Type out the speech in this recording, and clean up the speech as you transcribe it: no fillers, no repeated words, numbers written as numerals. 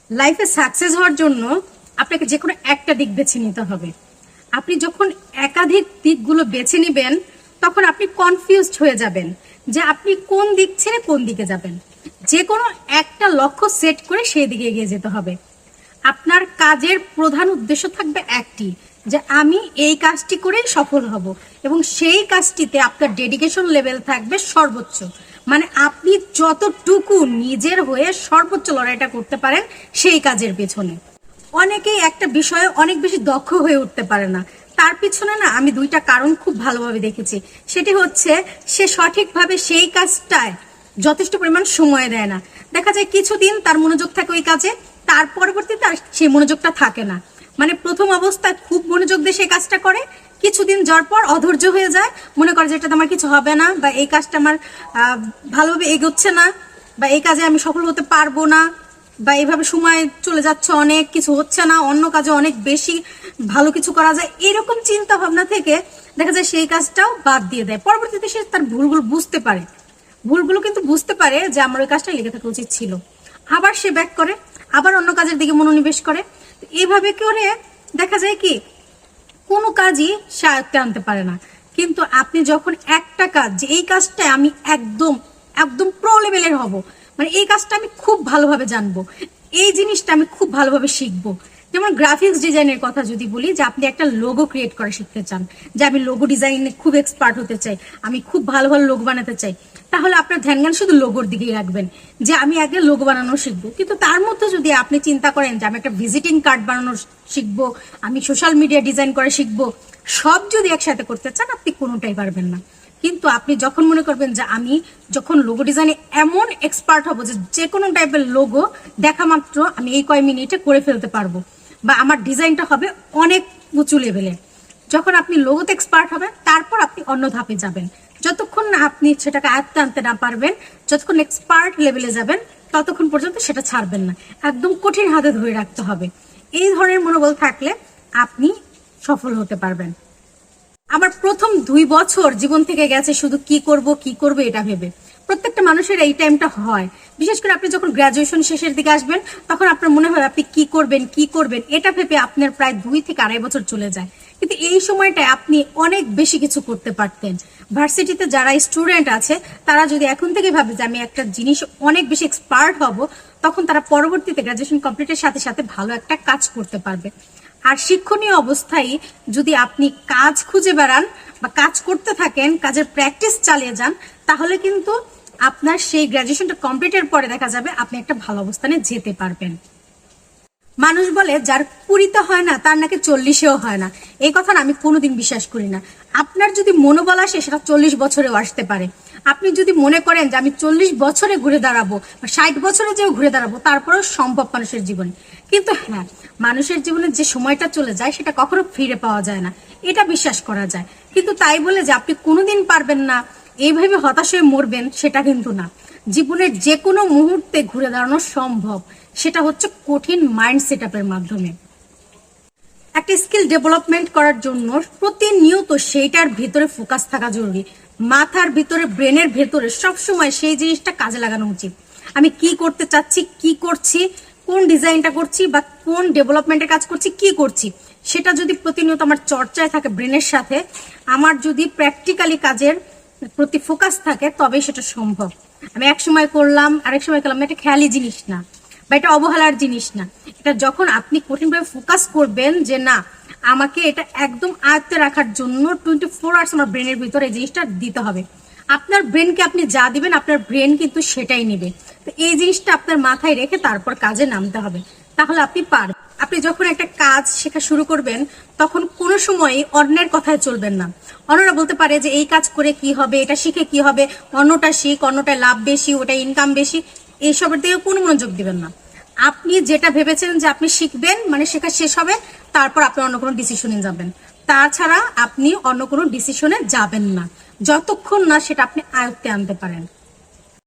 লাইফে সাকসেস হওয়ার জন্য আপনাকে যে কোনো একটা দিক বেছে নিতে হবে। আপনি যখন একাধিক দিকগুলো বেছে নেবেন তখন আপনি কনফিউজড হয়ে যাবেন যে আপনি কোন দিক ছেড়ে কোন দিকে যাবেন। যে কোনো একটা লক্ষ্য সেট করে সেই দিকে এগিয়ে যেতে হবে। আপনার কাজের প্রধান উদ্দেশ্য থাকবে একটি, যে আমি এই কাজটি করেই সফল হব, এবং সেই কাজটিতে আপনার ডেডিকেশন লেভেল থাকবে সর্বোচ্চ। মানে আপনি যতটুকু নিজের হয়ে সর্বোচ্চ লড়াইটা করতে পারেন সেই কাজের পেছনে। অনেকেই একটা বিষয়ে অনেক বেশি দক্ষ হয়ে উঠতে পারে না। তার পিছনে না আমি দুইটা কারণ খুব ভালোভাবে দেখেছি। সেটি হচ্ছে সে সঠিকভাবে সেই কাজটায় যথেষ্ট পরিমাণ সময় দেয় না। দেখা যায় কিছুদিন তার মনোযোগ থাকে ওই কাজে, তার পরবর্তীতে আর সেই মনোযোগটা থাকে না। মানে প্রথম অবস্থায় খুব মনোযোগ দিয়ে সেই কাজটা করে, কিছুদিন যাওয়ার পর অধৈর্য হয়ে যায়, মনে করে যে এটা আমার কিছু হবে না, বা এই কাজটা আমার ভালোভাবে এগোচ্ছে না, বা এই কাজে আমি সফল হতে পারবো না, বা এইভাবে সময় চলে যাচ্ছে, অনেক কিছু হচ্ছে না, অন্য কাজে অনেক বেশি ভালো কিছু করা যায়, এরকম চিন্তা ভাবনা থেকে দেখা যায় সেই কাজটাও বাদ দিয়ে দেয়। পরবর্তীতে সে তার ভুলগুলো বুঝতে পারে, কিন্তু বুঝতে পারে যে আমার ওই কাজটা লেগে থাকা উচিত ছিল, আবার সে ব্যাক করে, আবার অন্য কাজের দিকে মনোনিবেশ করে। এইভাবে করে দেখা যায় কি কোনো কাজই সে আয়ত্তে আনতে পারে না। কিন্তু আপনি যখন একটা কাজ, যে এই কাজটা আমি একদম একদম প্রো লেভেলের হব, মানে এই কাজটা আমি খুব ভালোভাবে জানবো, এই জিনিসটা আমি খুব ভালোভাবে শিখবো। যেমন গ্রাফিক্স ডিজাইনের কথা যদি বলি, যে আপনি একটা লোগো ক্রিয়েট করা শিখতে চান, যে আমি লোগো ডিজাইনে খুব এক্সপার্ট হতে চাই, আমি খুব ভালো ভালো লোগো বানাতে চাই, তাহলে আপনার ধ্যান জ্ঞান শুধু লোগোর দিকেই রাখবেন, যে আমি আগে লোগো বানানো শিখবো। কিন্তু তার মধ্যে যদি আপনি চিন্তা করেন যে আমি একটা ভিজিটিং কার্ড বানানো শিখবো, আমি সোশ্যাল মিডিয়া ডিজাইন করে শিখবো, সব যদি একসাথে করতে চান আপনি কোনোটাই পারবেন না। কিন্তু আপনি যখন মনে করবেন যে আমি যখন লোগো ডিজাইনে এমন এক্সপার্ট হব যে যে কোনো টাইপের লোগো দেখা মাত্র আমি এই কয় মিনিটে করে ফেলতে পারবো, বা আমার ডিজাইনটা হবে অনেক উঁচু লেভেলে, যখন আপনি লোগোতে এক্সপার্ট হবেন তারপর আপনি অন্য ধাপে যাবেন। যতক্ষণ না আপনি সেটাকে আয়ত্তে আনতে না পারবেন, যতক্ষণ এক্সপার্ট লেভেলে যাবেন ততক্ষণ পর্যন্ত সেটা ছাড়বেন না, একদম কঠিন হাতে ধরে রাখতে হবে। এই ধরনের মনোবল থাকলে আপনি সফল হতে পারবেন। আমার প্রথম 2 বছর জীবন থেকে গেছে শুধু কি করব এটা ভেবে। প্রত্যেকটা মানুষের এই টাইমটা হয়, বিশেষ করে আপনি যখন গ্রাজুয়েশন শেষের দিকে আসবেন তখন আপনার মনে হয় আপনি কি করবেন এটা ভেবে আপনার প্রায় 2 থেকে 2.5 বছর চলে যায়। কিন্তু এই সময়টায় আপনি অনেক বেশি কিছু করতে পারতেন। ভার্সিটিতে যারা স্টুডেন্ট আছে তারা যদি এখন থেকে ভাবে যে আমি একটা জিনিস অনেক বেশি এক্সপার্ট হব, তখন তারা পরবর্তীতে গ্রাজুয়েশন কমপ্লিটের সাথে সাথে ভালো একটা কাজ করতে পারবে। আর শিক্ষণীয় অবস্থায় যদি আপনি কাজ খুঁজে বেড়ান বা কাজ করতে থাকেন, কাজের প্র্যাকটিস চালিয়ে যান, তাহলে কিন্তু আপনার সেই গ্রাজুয়েশনটা কমপ্লিটের পরে দেখা যাবে আপনি একটা ভালো অবস্থানে যেতে পারবেন। মানুষ বলে যার 20তে হয় না তার নাকি 40-এও হয় না। এই কথা আমি কোনোদিন বিশ্বাস করি না। আপনার যদি মনোবল আসে সেটা 40 বছরেও আসতে পারে। আপনি যদি মনে করেন যে আমি 40 বছরে ঘুরে দাঁড়াবো বা 60 বছরে যেও ঘুরে দাঁড়াবো, তারপরেও সম্ভব মানুষের জীবনে। কিন্তু হ্যাঁ, মানুষের জীবনে যে সময়টা চলে যায় সেটা কখনো ফিরে পাওয়া যায় না, এটা বিশ্বাস করা যায়। কিন্তু তাই বলে যে আপনি কোনোদিন পারবেন না, এইভাবে হতাশ হয়ে মরবেন, সেটা কিন্তু না। জীবনের যে কোনো মুহূর্তে ঘুরে দাঁড়ানো সম্ভব, সেটা হচ্ছে কঠিন মাইন্ড সেট আপের মাধ্যমে। একটা স্কিল ডেভেলপমেন্ট করার জন্য প্রতিনিয়ত সেইটার ভিতরে ফোকাস থাকা জরুরি। মাথার ভিতরে, ব্রেনের ভেতরে সবসময় সেই জিনিসটা কাজে লাগানো উচিত। আমি কি করতে চাচ্ছি, কি করছি, কোন ডিজাইনটা করছি, বা কোন ডেভেলপমেন্টের কাজ করছি, কি করছি, সেটা যদি প্রতিনিয়ত আমার চর্চায় থাকে ব্রেনের সাথে, আমার যদি প্র্যাকটিক্যালি কাজের প্রতি ফোকাস থাকে, তবে সেটা সম্ভব। আমি এক সময় করলাম আরেক সময় করলাম, এটা খেয়ালি জিনিস না বা এটা অবহেলার জিনিস না। এটা যখন আপনি কঠিনভাবে ফোকাস করবেন যে না, আমাকে এটা একদম আয়ত্তে রাখার জন্য 24 আওয়ার্স আমার ব্রেনের ভিতরে এই জিনিসটা দিতে হবে, আপনার ব্রেনকে আপনি যা দিবেন আপনার ব্রেন কিন্তু সেটাই নেবে। তো এই জিনিসটা আপনার মাথায় রেখে তারপর কাজে নামতে হবে, তাহলে আপনি পারবেন। আপনি যখন একটা কাজ শেখা শুরু করবেন তখন কোনো সময় অন্যের কথায় চলবেন না। অন্যরা বলতে পারে যে এই কাজ করে কি হবে, এটা শিখে কি হবে, অন্যটা শিখ, অন্যটায় লাভ বেশি, ওটা ইনকাম বেশি, এইসবের দিকে কোনো মনোযোগ দিবেন না। আপনি যেটা ভেবেছেন যে আপনি শিখবেন, মানে শেখা শেষ হবে, তারপর আপনি অন্য কোনো ডিসিশনে যাবেন। তাছাড়া আপনি অন্য কোনো ডিসিশনে যাবেন না যতক্ষণ না সেটা আপনি আয়ত্তে আনতে পারেন।